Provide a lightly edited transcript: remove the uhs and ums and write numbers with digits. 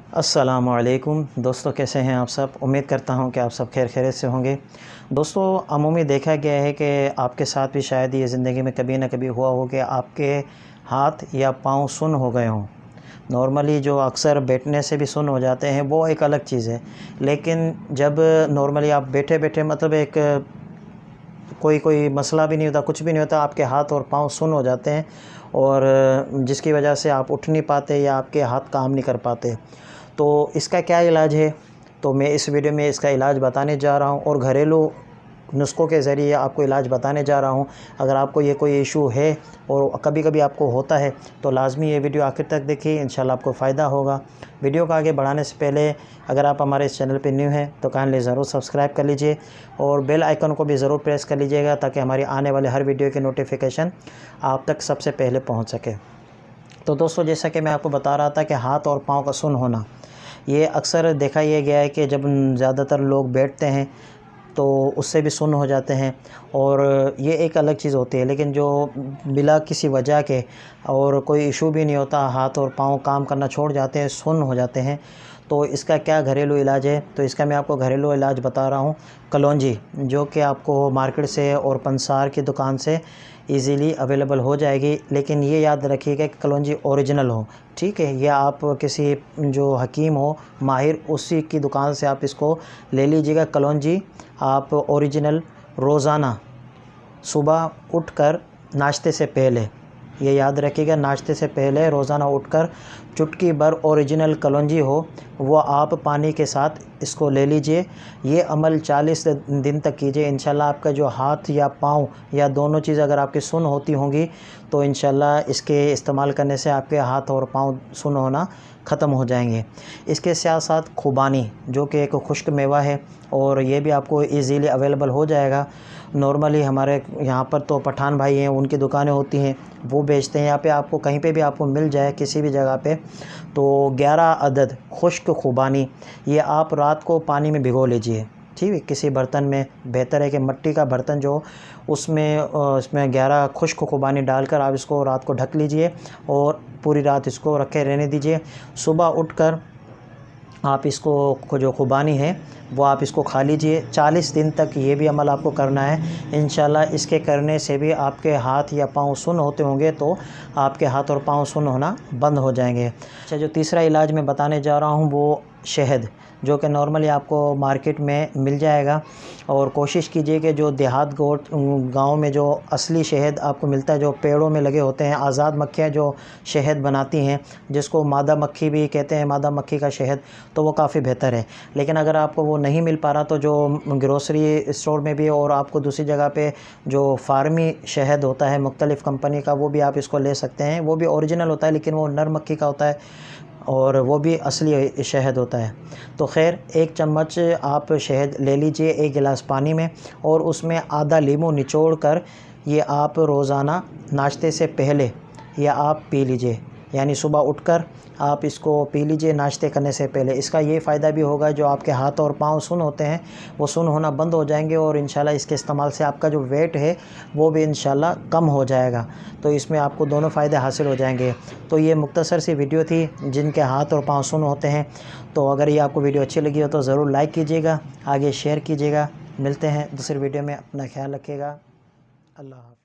अस्सलामुअलैकुम दोस्तों, कैसे हैं आप सब। उम्मीद करता हूं कि आप सब खैर खैरियत से होंगे। दोस्तों, अमूमी देखा गया है कि आपके साथ भी शायद ये ज़िंदगी में कभी ना कभी हुआ हो कि आपके हाथ या पाँव सुन्न हो गए हों। नॉर्मली जो अक्सर बैठने से भी सुन्न हो जाते हैं वो एक अलग चीज़ है, लेकिन जब नॉर्मली आप बैठे बैठे मतलब एक कोई मसला भी नहीं होता, कुछ भी नहीं होता, आपके हाथ और पाँव सुन्न हो जाते हैं और जिसकी वजह से आप उठ नहीं पाते या आपके हाथ काम नहीं कर पाते। तो इसका क्या इलाज है, तो मैं इस वीडियो में इसका इलाज बताने जा रहा हूं और घरेलू नुस्ख़ों के ज़रिए आपको इलाज बताने जा रहा हूं। अगर आपको ये कोई इशू है और कभी कभी आपको होता है तो लाज़मी ये वीडियो आखिर तक देखिए, इंशाल्लाह आपको फ़ायदा होगा। वीडियो को आगे बढ़ाने से पहले अगर आप हमारे इस चैनल पर न्यू हैं तो काइंडली ज़रूर सब्सक्राइब कर लीजिए और बेल आइकन को भी ज़रूर प्रेस कर लीजिएगा ताकि हमारी आने वाले हर वीडियो की नोटिफिकेशन आप तक सबसे पहले पहुँच सके। तो दोस्तों, जैसा कि मैं आपको बता रहा था कि हाथ और पाँव का सुन्न होना, ये अक्सर देखा ये गया है कि जब ज़्यादातर लोग बैठते हैं तो उससे भी सुन्न हो जाते हैं और ये एक अलग चीज़ होती है। लेकिन जो बिला किसी वजह के और कोई इशू भी नहीं होता, हाथ और पाँव काम करना छोड़ जाते हैं, सुन्न हो जाते हैं, तो इसका क्या घरेलू इलाज है। तो इसका मैं आपको घरेलू इलाज बता रहा हूँ, कलौंजी, जो कि आपको मार्केट से और पंसार की दुकान से इजीली अवेलेबल हो जाएगी। लेकिन ये याद रखिएगा कि कलौंजी ओरिजिनल हो, ठीक है। या आप किसी जो हकीम हो माहिर, उसी की दुकान से आप इसको ले लीजिएगा। कलौंजी आप ओरिजिनल रोज़ाना सुबह उठकर नाश्ते से पहले, ये याद रखिएगा, नाश्ते से पहले रोज़ाना उठकर चुटकी भर ओरिजिनल कलौंजी हो वो आप पानी के साथ इसको ले लीजिए। ये अमल 40 दिन तक कीजिए। इंशाल्लाह आपका जो हाथ या पाँव या दोनों चीज़ अगर आपकी सुन्न होती होंगी तो इंशाल्लाह इसके इस्तेमाल करने से आपके हाथ और पाँव सुन्न होना ख़त्म हो जाएंगे। इसके साथ साथ खुबानी, जो कि एक खुश्क मेवा है और ये भी आपको इजीली अवेलेबल हो जाएगा। नॉर्मली हमारे यहाँ पर तो पठान भाई हैं, उनकी दुकानें होती हैं, वो बेचते हैं। यहाँ पे आपको कहीं पे भी आपको मिल जाए किसी भी जगह पे, तो 11 अदद खुश्क खुबानी ये आप रात को पानी में भिगो लीजिए, ठीक है। किसी बर्तन में, बेहतर है कि मिट्टी का बर्तन जो, उसमें 11 खुश्क खुबानी डालकर आप इसको रात को ढक लीजिए और पूरी रात इसको रखे रहने दीजिए। सुबह उठकर आप इसको जो खुबानी है वो आप इसको खा लीजिए। 40 दिन तक ये भी अमल आपको करना है। इंशाल्लाह इसके करने से भी आपके हाथ या पाँव सुन्न होते होंगे तो आपके हाथ और पाँव सुन्न होना बंद हो जाएंगे। अच्छा, जो तीसरा इलाज मैं बताने जा रहा हूँ वो शहद, जो कि नॉर्मली आपको मार्केट में मिल जाएगा। और कोशिश कीजिए कि जो देहात गांव में जो असली शहद आपको मिलता है, जो पेड़ों में लगे होते हैं, आज़ाद मक्खियाँ जो शहद बनाती हैं, जिसको मादा मक्खी भी कहते हैं, मादा मक्खी का शहद, तो वो काफ़ी बेहतर है। लेकिन अगर आपको वो नहीं मिल पा रहा तो जो ग्रोसरी स्टोर में भी और आपको दूसरी जगह पे जो फार्मी शहद होता है मुख्तलिफ़ कंपनी का, वो भी आप इसको ले सकते हैं। वो भी ओरिजिनल होता है लेकिन वो नर मक्खी का होता है और वो भी असली शहद होता है। तो खैर, 1 चम्मच आप शहद ले लीजिए 1 गिलास पानी में और उसमें आधा नींबू निचोड़ कर ये आप रोज़ाना नाश्ते से पहले या आप पी लीजिए, यानी सुबह उठकर आप इसको पी लीजिए नाश्ते करने से पहले। इसका ये फ़ायदा भी होगा, जो आपके हाथ और पाँव सुन्न होते हैं वो सुन्न होना बंद हो जाएंगे और इंशाल्लाह इसके इस्तेमाल से आपका जो वेट है वो भी इंशाल्लाह कम हो जाएगा। तो इसमें आपको दोनों फ़ायदे हासिल हो जाएंगे। तो ये मुख्तसर सी वीडियो थी जिनके हाथ और पाँव सुन्न होते हैं। तो अगर ये आपको वीडियो अच्छी लगी हो तो ज़रूर लाइक कीजिएगा, आगे शेयर कीजिएगा। मिलते हैं दूसरी वीडियो में, अपना ख्याल रखिएगा। अल्लाह हाफ़िज़।